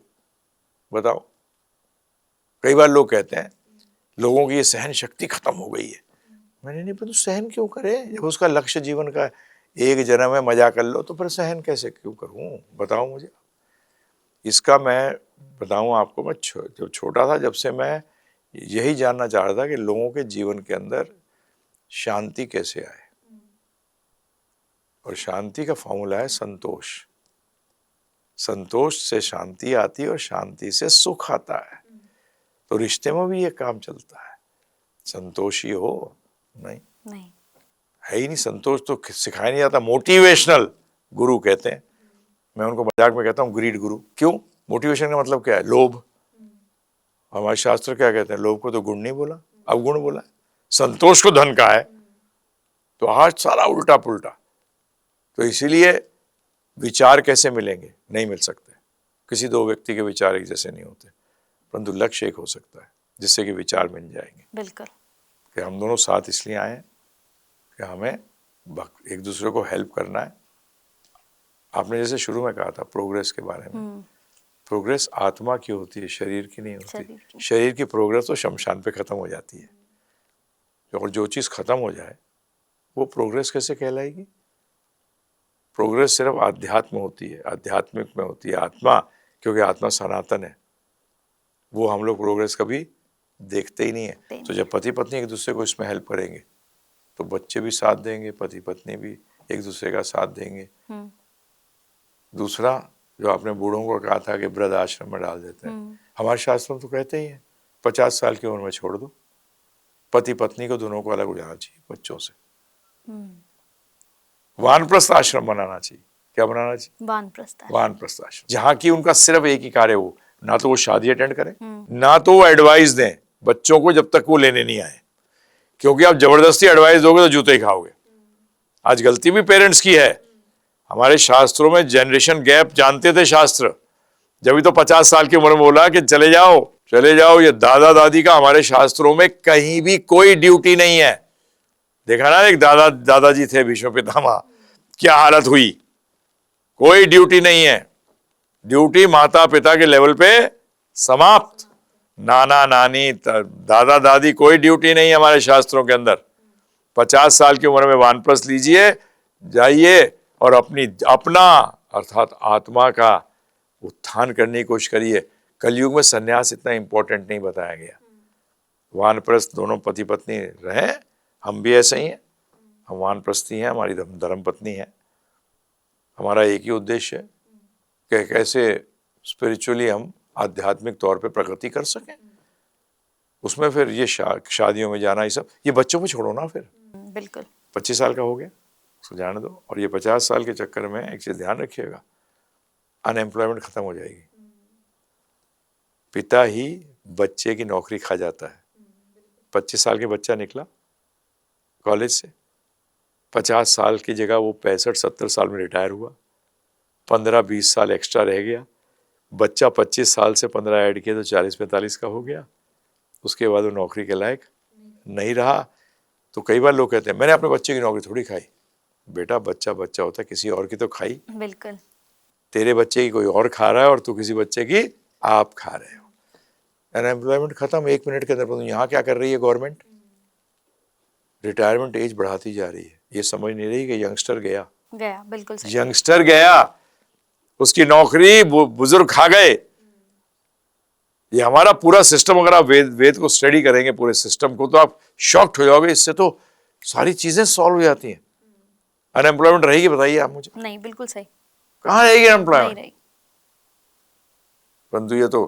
बताओ। कई बार लोग कहते हैं लोगों की ये सहन शक्ति खत्म हो गई है। मैंने नहीं, पर सहन क्यों करे? जब उसका लक्ष्य जीवन का एक जन्म है, मजा कर लो, तो फिर सहन कैसे क्यों करूं? बताओ मुझे। इसका मैं बताऊं आपको, मैं जब छोटा था, जब से मैं यही जानना चाह रहा था कि लोगों के जीवन के अंदर शांति कैसे आए। और शांति का फॉर्मूला है संतोष। संतोष से शांति आती है और शांति से सुख आता है। तो रिश्ते में भी ये काम चलता है। संतोषी हो नहीं है ही नहीं। संतोष तो सिखाया नहीं जाता। मोटिवेशनल गुरु कहते हैं, मैं उनको मजाक में कहता हूँ ग्रीड गुरु। क्यों? मोटिवेशन का मतलब क्या है? लोभ। हमारे शास्त्र क्या कहते हैं? लोभ को तो गुण नहीं बोला, अवगुण बोला। संतोष को धन का है, तो आज सारा उल्टा पुल्टा। तो इसीलिए विचार कैसे मिलेंगे? नहीं मिल सकते। किसी दो व्यक्ति के विचार एक जैसे नहीं होते, परंतु लक्ष्य एक हो सकता है जिससे कि विचार मिल जाएंगे। बिल्कुल। कि हम दोनों साथ इसलिए आए कि हमें एक दूसरे को हेल्प करना है। आपने जैसे शुरू में कहा था प्रोग्रेस के बारे में, प्रोग्रेस आत्मा की होती है, शरीर की नहीं होती। शरीर की प्रोग्रेस तो शमशान पे खत्म हो जाती है। और जो चीज़ खत्म हो जाए वो प्रोग्रेस कैसे कहलाएगी? प्रोग्रेस सिर्फ आध्यात्म होती है, आध्यात्मिक में होती है, आत्मा, क्योंकि आत्मा सनातन है, वो हम लोग प्रोग्रेस कभी देखते ही नहीं है। तो जब पति पत्नी एक दूसरे को इसमें हेल्प करेंगे तो बच्चे भी साथ देंगे, पति पत्नी भी एक दूसरे का साथ देंगे। दूसरा, जो आपने बूढ़ों को कहा था कि वृद्ध आश्रम में डाल देते हैं, हमारे शास्त्रों तो कहते ही हैं 50 साल की उम्र में छोड़ दो। पति पत्नी को दोनों को अलग हो जाना चाहिए बच्चों से। वानप्रस्थ आश्रम बनाना चाहिए। क्या बनाना चाहिए? वानप्रस्थ आश्रम, जहाँ की उनका सिर्फ एक ही कार्य हो, ना तो वो शादी अटेंड करें, ना तो वो एडवाइस दें बच्चों को जब तक वो लेने नहीं आए, क्योंकि आप जबरदस्ती एडवाइस दोगे तो जूते ही खाओगे। आज गलती भी पेरेंट्स की है। हमारे शास्त्रों में जनरेशन गैप जानते थे शास्त्र, जब तो 50 साल की उम्र में बोला कि चले जाओ। ये दादा दादी का हमारे शास्त्रों में कहीं भी कोई ड्यूटी नहीं है। देखा ना, एक दादाजी थे भीष्म पितामह, क्या हालत हुई। कोई ड्यूटी नहीं है। ड्यूटी माता पिता के लेवल पे समाप्त। नाना नानी दादा दादी कोई ड्यूटी नहीं है हमारे शास्त्रों के अंदर। 50 साल की उम्र में वानप्रस्थ लीजिए, जाइए और अपना अर्थात आत्मा का उत्थान करने की कोशिश करिए। कलयुग में सन्यास इतना इंपॉर्टेंट नहीं बताया गया। वानप्रस्थ दोनों पति पत्नी रहे, हम भी ऐसे ही हैं। हम वानप्रस्थी हैं, हमारी धर्म पत्नी है। हमारा एक ही उद्देश्य है कि कैसे स्पिरिचुअली हम आध्यात्मिक तौर पे प्रगति कर सकें। उसमें फिर ये शादियों में जाना, ये सब, ये बच्चों पे छोड़ो ना। फिर बिल्कुल 25 साल का हो गया, उसको जाने दो। और ये 50 साल के चक्कर में एक चीज ध्यान रखिएगा, अनएम्प्लॉयमेंट खत्म हो जाएगी। पिता ही बच्चे की नौकरी खा जाता है। 25 साल के बच्चा निकला कॉलेज से, 50 साल की जगह वो 65-70 साल में रिटायर हुआ, 15-20 साल एक्स्ट्रा रह गया। बच्चा 25 साल से 15 ऐड किया तो 40-45 का हो गया। उसके बाद वो नौकरी के लायक नहीं रहा। तो कई बार लोग कहते हैं मैंने अपने बच्चे की नौकरी थोड़ी खाई। बेटा, बच्चा बच्चा होता है, किसी और की तो खाई। बिल्कुल। तेरे बच्चे की कोई और खा रहा है और तू किसी बच्चे की आप खा रहे हो। अनएम्प्लॉयमेंट खत्म 1 मिनट के अंदर। यहाँ क्या कर रही है गवर्नमेंट? रिटायरमेंट एज बढ़ाती जा रही है। ये समझ नहीं रही कि यंगस्टर गया। बिल्कुल सही। यंगस्टर गया, उसकी नौकरी बुजुर्ग खा गए। ये हमारा पूरा सिस्टम, अगर आप वेद को स्टडी करेंगे पूरे सिस्टम को, तो आप शॉक्ड हो जाओगे। इससे तो सारी चीजें सॉल्व हो जाती हैं। अनएम्प्लॉयमेंट रहेगी? बताइए आप मुझे। नहीं, बिल्कुल सही। कहाँ रहेगी अनएम्प्लॉयमेंट? नहीं। परंतु ये तो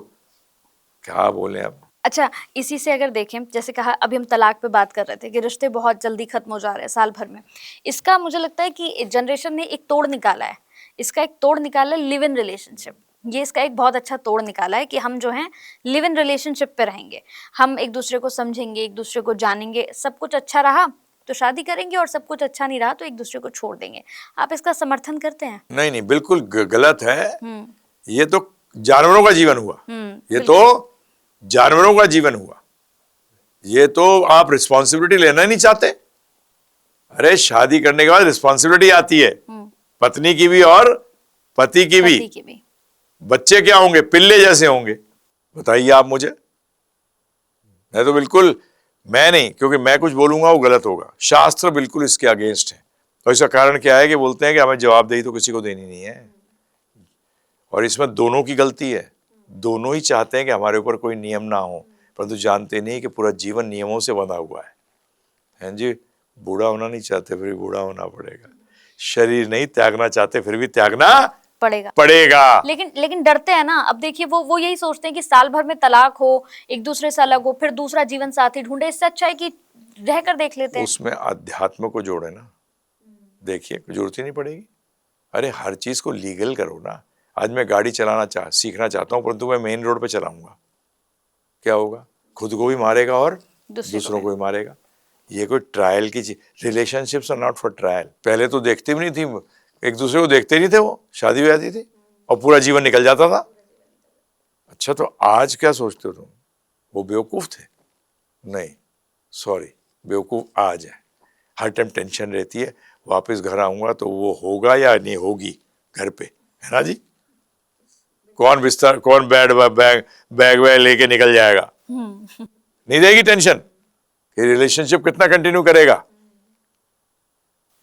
क्या बोले आप। अच्छा, इसी से अगर देखें, जैसे कहा अभी हम तलाक पे बात कर रहे थे कि रिश्ते बहुत जल्दी खत्म हो जा रहे हैं साल भर में। इसका मुझे लगता है कि जनरेशन ने एक तोड़ निकाला है। इसका एक तोड़ निकाला है लिव इन रिलेशनशिप। ये इसका एक बहुत अच्छा तोड़ निकाला है कि हम जो हैं लिव इन रिलेशनशिप पे रहेंगे। हम एक दूसरे को समझेंगे, एक दूसरे को जानेंगे। सब कुछ अच्छा रहा तो शादी करेंगे और सब कुछ अच्छा नहीं रहा तो एक दूसरे को छोड़ देंगे। आप इसका समर्थन करते हैं? नहीं, बिल्कुल गलत है। ये तो जानवरों का जीवन हुआ। ये तो जानवरों का जीवन हुआ। ये तो आप रिस्पॉन्सिबिलिटी लेना नहीं चाहते। अरे शादी करने के बाद रिस्पॉन्सिबिलिटी आती है, पत्नी की भी और पति की भी। बच्चे क्या होंगे? पिल्ले जैसे होंगे। बताइए आप मुझे। मैं तो बिल्कुल, मैं नहीं, क्योंकि मैं कुछ बोलूंगा वो गलत होगा। शास्त्र बिल्कुल इसके अगेंस्ट है। और इसका कारण क्या है कि बोलते हैं कि हमें जवाबदेही तो किसी को देनी नहीं है। और इसमें दोनों की गलती है। दोनों ही चाहते हैं कि हमारे ऊपर कोई नियम ना हो, परंतु जानते नहीं कि पूरा जीवन नियमों से बंधा हुआ है। हैं जी, बूढ़ा होना नहीं चाहते फिर भी बूढ़ा होना पड़ेगा। शरीर नहीं त्यागना चाहते फिर भी त्यागना पड़ेगा। लेकिन डरते हैं ना। अब देखिए, वो यही सोचते हैं कि साल भर में तलाक हो, एक दूसरे से अलग हो, फिर दूसरा जीवन साथी ढूंढे। इससे अच्छा है कि रहकर देख लेते हैं। उसमें अध्यात्म को जोड़े ना। देखिए, जरूरत ही नहीं पड़ेगी। अरे हर चीज को लीगल करो ना। आज मैं गाड़ी चलाना सीखना चाहता हूं, परंतु मैं मेन रोड पे चलाऊंगा, क्या होगा? खुद को भी मारेगा और दूसरों को भी मारेगा। ये कोई ट्रायल की चीज। Relationships are not for trial. पहले तो देखते भी नहीं थी, एक दूसरे को देखते नहीं थे, वो शादी हो जाती थी और पूरा जीवन निकल जाता था। अच्छा, तो आज क्या सोचते हो तुम? वो बेवकूफ थे? नहीं, सॉरी, बेवकूफ आज है। हर टाइम टेंशन रहती है, वापस घर आऊंगा तो वो होगा या नहीं होगी घर पे, है ना जी? कौन बिस्तर, कौन बैग लेके निकल जाएगा? नहीं देगी टेंशन। कि रिलेशनशिप कितना कंटिन्यू करेगा।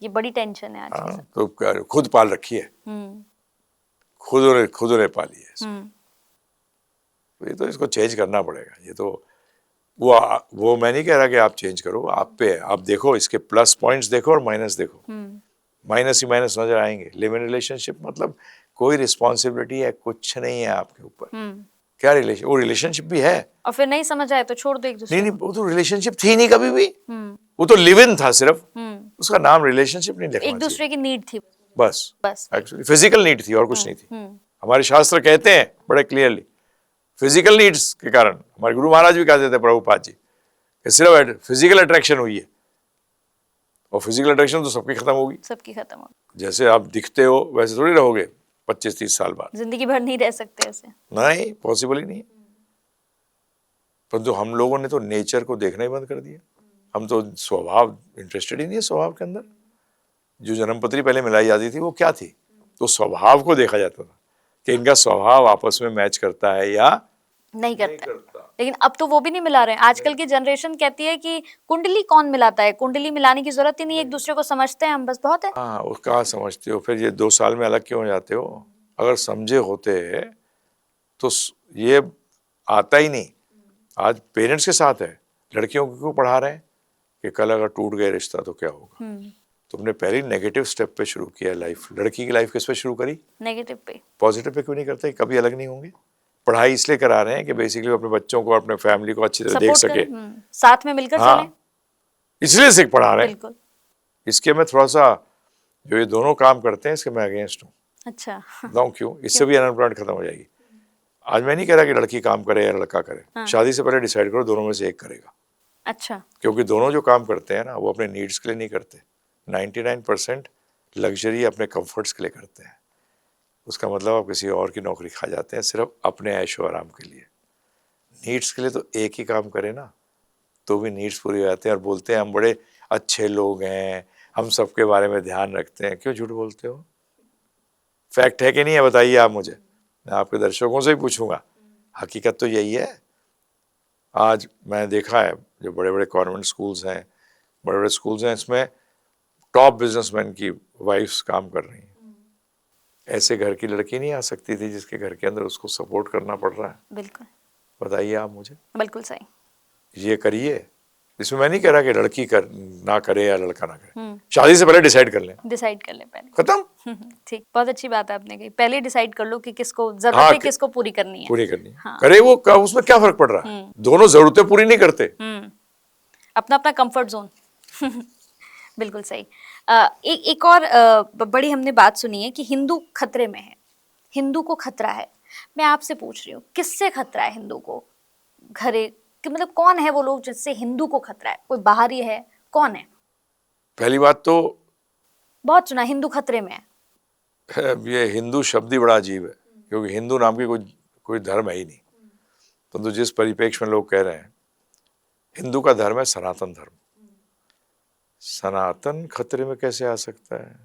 ये बड़ी टेंशन है आज के समय। तो खुद पाल रखी है, खुद उन्हें पाली है। तो ये तो इसको चेंज करना पड़ेगा। ये तो वो मैं नहीं कह रहा कि आप चेंज करो, आप पे है। आप देखो इसके प्लस पॉइंट्स देखो और माइनस देखो। माइनस ही माइनस नजर आएंगे। लिव इन रिलेशनशिप मतलब कोई रिस्पॉन्सिबिलिटी है कुछ नहीं है आपके ऊपर। क्या रिलेशन, वो रिलेशनशिप भी है और फिर नहीं समझ आए तो छोड़ दो एक दूसरे नहीं, वो तो रिलेशनशिप थी नहीं कभी भी। वो तो लिव इन था सिर्फ, उसका नाम रिलेशनशिप नहीं लिखना एक दूसरे की नीड थी बस। बस एक्चुअली फिजिकल नीड थी और कुछ नहीं थी। हमारे शास्त्र कहते हैं बड़े क्लियरली, फिजिकल नीड्स के कारण हमारे गुरु महाराज भी कहते थे प्रभुपाद जी कि सिर्फ फिजिकल अट्रैक्शन हुई है, और फिजिकल अट्रैक्शन तो सबकी खत्म होगी। सबकी खत्म होगी। जैसे आप दिखते हो वैसे थोड़ी रहोगे 25-30 साल बाद, जिंदगी भर नहीं रह सकते ऐसे। नहीं, पॉसिबल ही नहीं। परंतु हम लोगों ने तो नेचर को देखना ही बंद कर दिया। हम तो स्वभाव इंटरेस्टेड ही नहीं है स्वभाव के अंदर। जो जन्मपत्री पहले मिलाई जाती थी वो क्या थी, तो स्वभाव को देखा जाता था कि इनका स्वभाव आपस में मैच करता है या नहीं करता। लेकिन अब तो वो भी नहीं मिला रहे हैं। आजकल की जनरेशन कहती है कि कुंडली कौन मिलाता है, कुंडली मिलाने की जरूरत ही नहीं है, एक दूसरे को समझते हैं हम बस, बहुत है। हाँ, वो कहाँ समझते हो, फिर ये 2 साल में अलग क्यों हो जाते हो। अगर समझे होते तो ये आता ही नहीं। आज पेरेंट्स के साथ है, लड़कियों को क्यों पढ़ा रहे हैं कि कल अगर टूट गए रिश्ता तो क्या होगा। तुमने पहले नेगेटिव स्टेप पे शुरू किया लाइफ। लड़की की लाइफ किस पे शुरू करी, नेगेटिव पे। पॉजिटिव पे क्यों नहीं करते, कभी अलग नहीं होंगे। पढ़ाई इसलिए करा रहे हैं कि बेसिकली अपने बच्चों को, अपने फैमिली को अच्छी तरह देख सके, साथ में मिलकर हाँ, चलें। इसलिए सिर्फ पढ़ा रहे हैं। बिल्कुल। इसके मैं थोड़ा सा, जो ये दोनों काम करते हैं इसके मैं अगेंस्ट हूँ। अच्छा। बताऊँ क्यों, इससे भी अनएम्प्लॉयमेंट खत्म हो जाएगी। आज मैं नहीं कह रहा कि लड़की काम करे या लड़का करे, शादी से पहले डिसाइड करो दोनों में से एक करेगा। अच्छा। क्योंकि दोनों जो काम करते हैं ना वो अपने नीड्स के लिए नहीं करते। 99% लग्जरी अपने कंफर्ट्स के लिए करते हैं। उसका मतलब आप किसी और की नौकरी खा जाते हैं सिर्फ अपने ऐशो आराम के लिए। नीड्स के लिए तो एक ही काम करें ना, तो भी नीड्स पूरी हो जाते हैं। और बोलते हैं हम बड़े अच्छे लोग हैं, हम सबके बारे में ध्यान रखते हैं। क्यों झूठ बोलते हो, फैक्ट है कि नहीं है बताइए आप मुझे। मैं आपके दर्शकों से ही पूछूंगा, हकीकत तो यही है। आज मैं देखा है जो बड़े बड़े कॉन्वेंट स्कूल्स हैं, बड़े बड़े स्कूल्स हैं, इसमें टॉप बिजनेसमैन की वाइफ्स काम कर रही हैं। ऐसे घर की लड़की नहीं आ सकती थी जिसके घर के अंदर उसको सपोर्ट करना पड़ रहा है। बिल्कुल। बताइए आप मुझे। बिल्कुल सही। ये करिए। इसमें मैं नहीं कह रहा कि लड़की ना करे या लड़का ना करे, शादी से पहले डिसाइड कर लें। डिसाइड कर ले पहले, खत्म। ठीक, बहुत अच्छी बात आपने कही। पहले डिसाइड कर लो कि किसको जरूरतें किसको पूरी करनी है। पूरी करनी है, करे वो, उसमें क्या फर्क पड़ रहा है। दोनों जरूरतें पूरी नहीं करते। अपना अपना कंफर्ट जोन। बिल्कुल सही। एक और बड़ी हमने बात सुनी है कि हिंदू खतरे में है, हिंदू को खतरा है। मैं आपसे पूछ रही हूँ किससे खतरा है हिंदू को, घरे कि मतलब कौन है वो लोग जिससे हिंदू को खतरा है, कोई बाहरी है, कौन है? पहली बात तो बहुत सुना हिंदू खतरे में है। ये हिंदू शब्द ही बड़ा अजीब है, क्योंकि हिंदू नाम की कोई धर्म है ही नहीं। तो जिस परिप्रेक्ष्य में लोग कह रहे हैं हिंदू का धर्म है सनातन धर्म, सनातन खतरे में कैसे आ सकता है?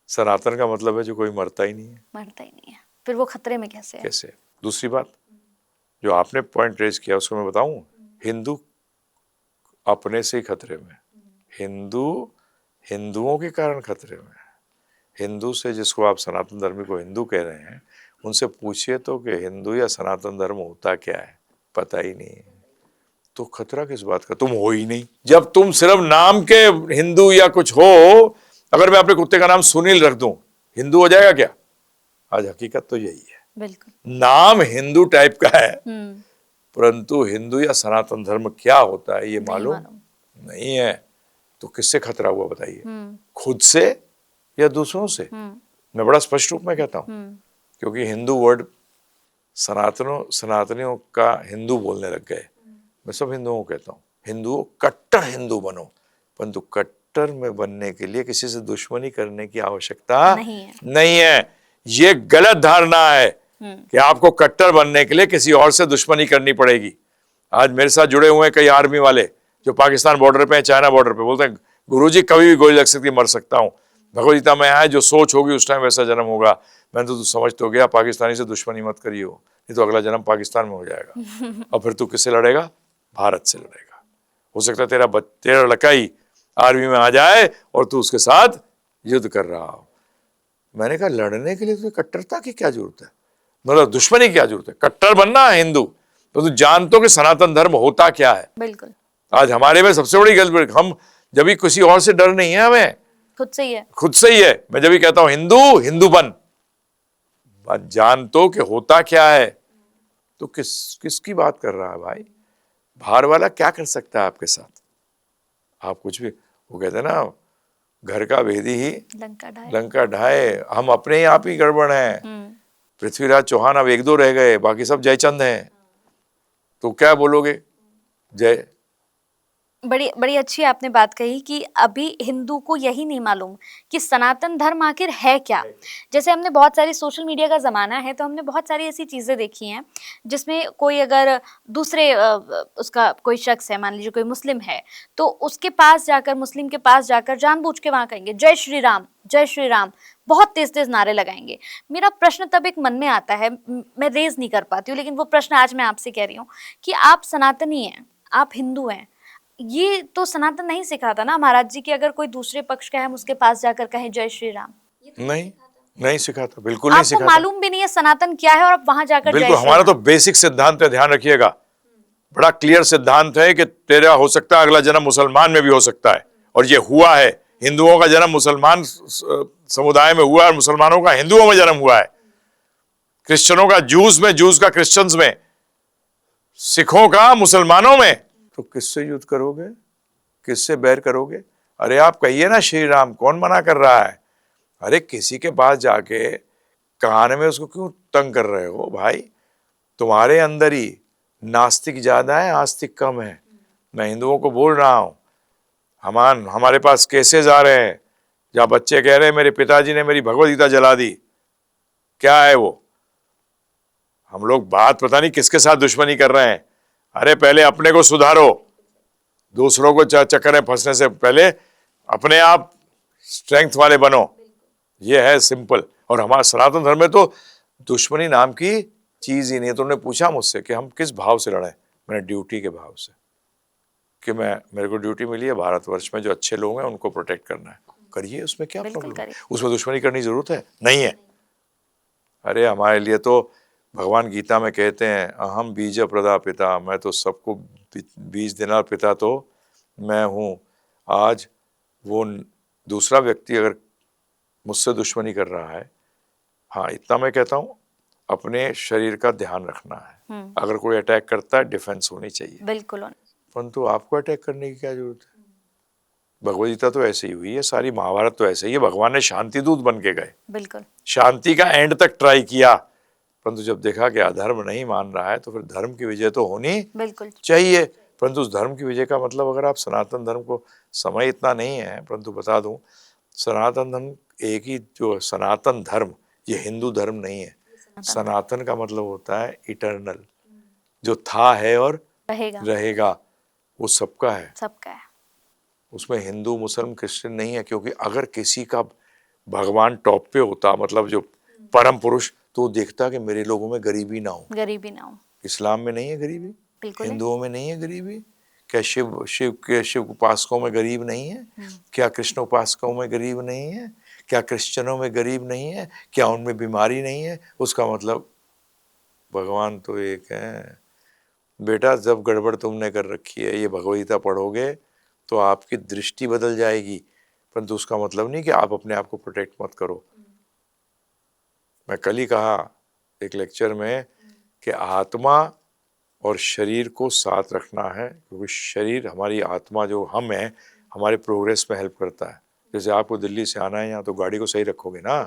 सनातन का मतलब है जो कोई मरता ही नहीं है। मरता ही नहीं है, फिर वो खतरे में कैसे है? कैसे? दूसरी बात जो आपने पॉइंट रेज किया उसको मैं बताऊं, हिंदू अपने से ही खतरे में, हिंदू हिंदुओं के कारण खतरे में। हिंदू से, जिसको आप सनातन धर्मी को हिंदू कह रहे हैं, उनसे पूछिए तो कि हिंदू या सनातन धर्म होता क्या है, पता ही नहीं। तो खतरा किस बात का, तुम हो ही नहीं। जब तुम सिर्फ नाम के हिंदू या कुछ हो, अगर मैं अपने कुत्ते का नाम सुनील रख दूं, हिंदू हो जाएगा क्या? आज हकीकत तो यही है। बिल्कुल। नाम हिंदू टाइप का है, परंतु हिंदू या सनातन धर्म क्या होता है ये मालूम नहीं है। तो किससे खतरा हुआ बताइए, खुद से या दूसरों से? मैं बड़ा स्पष्ट रूप में कहता हूं, क्योंकि हिंदू वर्ड सनातनियों का हिंदू बोलने लग गए। मैं सब हिंदुओं को कहता हूँ, हिंदुओं कट्टर हिंदू बनो, परंतु कट्टर में बनने के लिए किसी से दुश्मनी करने की आवश्यकता नहीं है। ये गलत धारणा है कि आपको कट्टर बनने के लिए किसी और से दुश्मनी करनी पड़ेगी। आज मेरे साथ जुड़े हुए हैं कई आर्मी वाले जो पाकिस्तान बॉर्डर पे, चाइना बॉर्डर पे, बोलते हैं गुरुजी कभी भी गोली लग सकती है, मर सकता हूँ। भगवद गीता में आया जो सोच होगी उस टाइम वैसा जन्म होगा। मैं तो तू समझ तो गया, पाकिस्तानी से दुश्मनी मत करियो, नहीं तो अगला जन्म पाकिस्तान में हो जाएगा और फिर तू किससे लड़ेगा? भारत से लड़ेगा। हो सकता है तेरा लड़का ही आर्मी में आ जाए और तू उसके साथ युद्ध कर रहा हो। मैंने कहा लड़ने के लिए तुझे कट्टरता की क्या जरूरत है, मतलब दुश्मनी की क्या जरूरत है? कट्टर बनना है हिंदू तो तू जान तो कि सनातन धर्म होता क्या है। बिल्कुल। आज हमारे में सबसे बड़ी गलती, हम जब भी किसी और से डर नहीं है, हमें खुद से ही है। खुद से ही है। मैं जब भी कहता हूं हिंदू बन जान तो कि होता क्या है। तो किसकी बात कर रहा है भाई? बाहर वाला क्या कर सकता है आपके साथ? आप कुछ भी, वो कहते हैं ना, घर का भेदी ही लंका ढाए। हम अपने ही आप ही गड़बड़ हैं। पृथ्वीराज चौहान अब 1-2 रह गए, बाकी सब जयचंद हैं। तो क्या बोलोगे? जय। बड़ी बड़ी अच्छी आपने बात कही कि अभी हिंदू को यही नहीं मालूम कि सनातन धर्म आखिर है क्या। जैसे हमने बहुत सारी, सोशल मीडिया का ज़माना है तो हमने बहुत सारी ऐसी चीज़ें देखी हैं जिसमें कोई अगर दूसरे उसका कोई शख्स है, मान लीजिए कोई मुस्लिम है, तो उसके पास जाकर, मुस्लिम के पास जाकर जानबूझ के वहाँ कहेंगे जय श्री राम, जय श्री राम, बहुत तेज तेज नारे लगाएंगे। मेरा प्रश्न तब एक मन में आता है, मैं रेज नहीं कर पाती हूँ, लेकिन वो प्रश्न आज मैं आपसे कह रही हूँ कि आप सनातनी हैं, आप हिंदू हैं, ये तो सनातन नहीं सिखाता ना महाराज जी कि अगर कोई दूसरे पक्ष का है हम उसके पास जाकर कहें जय श्री राम। नहीं सिखाता, बिल्कुल नहीं सिखाता। आपको मालूम भी नहीं है सनातन क्या है और आप वहां जाकर बिल्कुल। हमारा तो बेसिक सिद्धांत है, ध्यान रखिएगा, बड़ा क्लियर सिद्धांत है कि तेरा हो सकता है अगला जन्म मुसलमान में भी हो सकता है, और ये हुआ है। हिंदुओं का जन्म मुसलमान समुदाय में हुआ है और मुसलमानों का हिंदुओं में जन्म हुआ है। क्रिश्चियनों का जूस में, जूस का क्रिश्चियंस में, सिखों का मुसलमानों में। तो किससे युद्ध करोगे, किससे बैर करोगे? अरे आप कहिए ना श्री राम, कौन मना कर रहा है? अरे किसी के पास जाके कान में उसको क्यों तंग कर रहे हो भाई? तुम्हारे अंदर ही नास्तिक ज्यादा है, आस्तिक कम है। मैं हिंदुओं को बोल रहा हूं, हमारे पास केसेस आ रहे हैं जहां बच्चे कह रहे हैं मेरे पिताजी ने मेरी भगवद गीता जला दी। क्या है वो? हम लोग बात पता नहीं किसके साथ दुश्मनी कर रहे हैं। अरे पहले अपने को सुधारो, दूसरों को चक्कर में फंसने से पहले अपने आप स्ट्रेंथ वाले बनो। ये है सिंपल। और हमारा सनातन धर्म में तो दुश्मनी नाम की चीज ही नहीं है। तो उन्होंने पूछा मुझसे कि हम किस भाव से लड़ें। मैंने ड्यूटी के भाव से, कि मेरे को ड्यूटी मिली है भारतवर्ष में जो अच्छे लोग हैं उनको प्रोटेक्ट करना है, करिए, उसमें क्या प्रॉब्लम है? उसमें दुश्मनी करने की जरूरत है? नहीं है। अरे हमारे लिए तो भगवान गीता में कहते हैं अहम बीज प्रदा पिता, मैं तो सबको बीज देना पिता तो मैं हूँ। आज वो दूसरा व्यक्ति अगर मुझसे दुश्मनी कर रहा है, हाँ इतना मैं कहता हूँ, अपने शरीर का ध्यान रखना है। अगर कोई अटैक करता है डिफेंस होनी चाहिए, बिल्कुल। परंतु आपको अटैक करने की क्या जरूरत है? भगवद गीता तो ऐसे ही हुई है, सारी महाभारत तो ऐसे ही है। भगवान ने शांति दूत बन के गए, बिल्कुल शांति का एंड तक ट्राई किया, परंतु जब देखा कि अधर्म नहीं मान रहा है तो फिर धर्म की विजय तो होनी बिल्कुल चाहिए। परंतु उस धर्म की विजय का मतलब, अगर आप सनातन धर्म को, समय इतना नहीं है परंतु बता दूं, सनातन धर्म एक ही, जो सनातन धर्म ये हिंदू धर्म नहीं है। सनातन का मतलब होता है इटर्नल, जो था है और रहेगा, वो सबका है, सबका है। उसमें हिंदू मुस्लिम क्रिश्चियन नहीं है। क्योंकि अगर किसी का भगवान टॉप पे होता, मतलब जो परम पुरुष, तो देखता कि मेरे लोगों में गरीबी ना हो, गरीबी ना हो। इस्लाम में नहीं है गरीबी, हिंदुओं में नहीं है गरीबी। क्या शिव उपासकों में गरीब नहीं है? क्या कृष्ण उपासकों में गरीब नहीं है? क्या क्रिश्चियनों में गरीब नहीं है? क्या उनमें बीमारी नहीं है? उसका मतलब भगवान तो एक है। बेटा जब गड़बड़ तुमने कर रखी है, ये भगवद गीता पढ़ोगे तो आपकी दृष्टि बदल जाएगी, परंतु उसका मतलब नहीं कि आप अपने आप को प्रोटेक्ट मत करो। मैं कल ही कहा एक लेक्चर में कि आत्मा और शरीर को साथ रखना है, क्योंकि शरीर, हमारी आत्मा जो हम हैं, हमारे प्रोग्रेस में हेल्प करता है। जैसे आपको दिल्ली से आना है यहाँ, तो गाड़ी को सही रखोगे ना,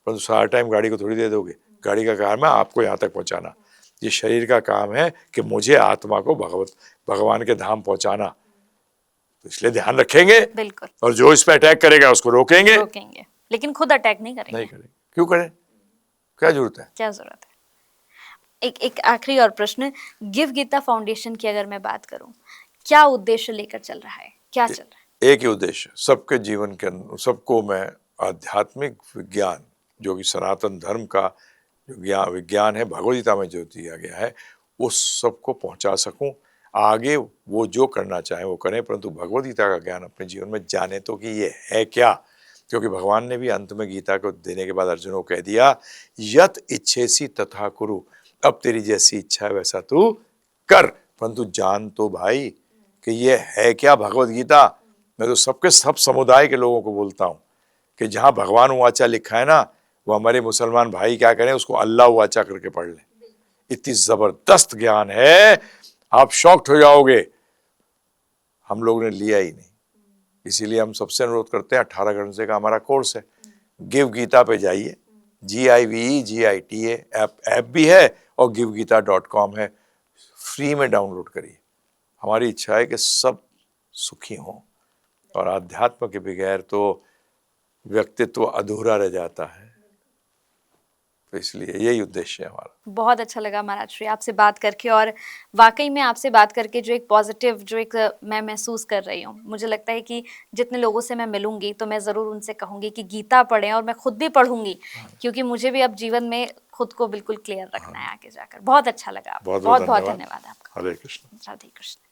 परंतु सारा टाइम गाड़ी को थोड़ी दे दोगे। गाड़ी का काम है आपको यहाँ तक पहुँचाना। ये शरीर का काम है कि मुझे आत्मा को भगवान के धाम पहुँचाना। तो इसलिए ध्यान रखेंगे, बिल्कुल। और जो इस पर अटैक करेगा उसको रोकेंगे, लेकिन खुद अटैक नहीं करेंगे। क्यों करें? क्या जरूरत है? क्या जरूरत है? एक आखिरी और प्रश्न, गिव गीता फाउंडेशन की अगर मैं बात करूं, क्या उद्देश्य लेकर चल रहा है, क्या चल रहा है? एक ही उद्देश्य, सबके जीवन के अंदर सबको मैं आध्यात्मिक विज्ञान, जो कि सनातन धर्म का जो विज्ञान है, भगवद गीता में जो दिया गया है, उस सबको पहुंचा सकूं। आगे वो जो करना चाहे वो करें, परंतु भगवद गीता का ज्ञान अपने जीवन में जाने तो कि ये है क्या। क्योंकि भगवान ने भी अंत में गीता को देने के बाद अर्जुन को कह दिया, यत इच्छेसी तथा कुरु, अब तेरी जैसी इच्छा है वैसा तू कर, परंतु जान तो भाई कि ये है क्या भगवद गीता। मैं तो सबके सब समुदाय के लोगों को बोलता हूँ कि जहाँ भगवान वाचा लिखा है ना, वो हमारे मुसलमान भाई क्या करें, उसको अल्लाह वाचा करके पढ़ लें। इतनी जबरदस्त ज्ञान है, आप शॉक्ड हो जाओगे। हम लोग ने लिया ही नहीं, इसीलिए हम सबसे अनुरोध करते हैं 18 घंटे का हमारा कोर्स है, गिव गीता पे जाइए, GIVEGITA ऐप भी है और givegita.com है, फ्री में डाउनलोड करिए। हमारी इच्छा है कि सब सुखी हों, और आध्यात्म के बगैर तो व्यक्तित्व अधूरा रह जाता है। तो इसलिए यही उद्देश्य है हमारा। बहुत अच्छा लगा महाराज श्री आपसे बात करके, और वाकई में आपसे बात करके जो एक पॉजिटिव जो एक मैं महसूस कर रही हूँ, मुझे लगता है कि जितने लोगों से मैं मिलूंगी तो मैं ज़रूर उनसे कहूँगी कि गीता पढ़ें, और मैं खुद भी पढ़ूंगी क्योंकि मुझे भी अब जीवन में खुद को बिल्कुल क्लियर रखना है आगे जाकर। बहुत अच्छा लगा आपको, बहुत बहुत बहुत धन्यवाद। धन्यवाद आपका। हरे कृष्ण। राधे कृष्ण।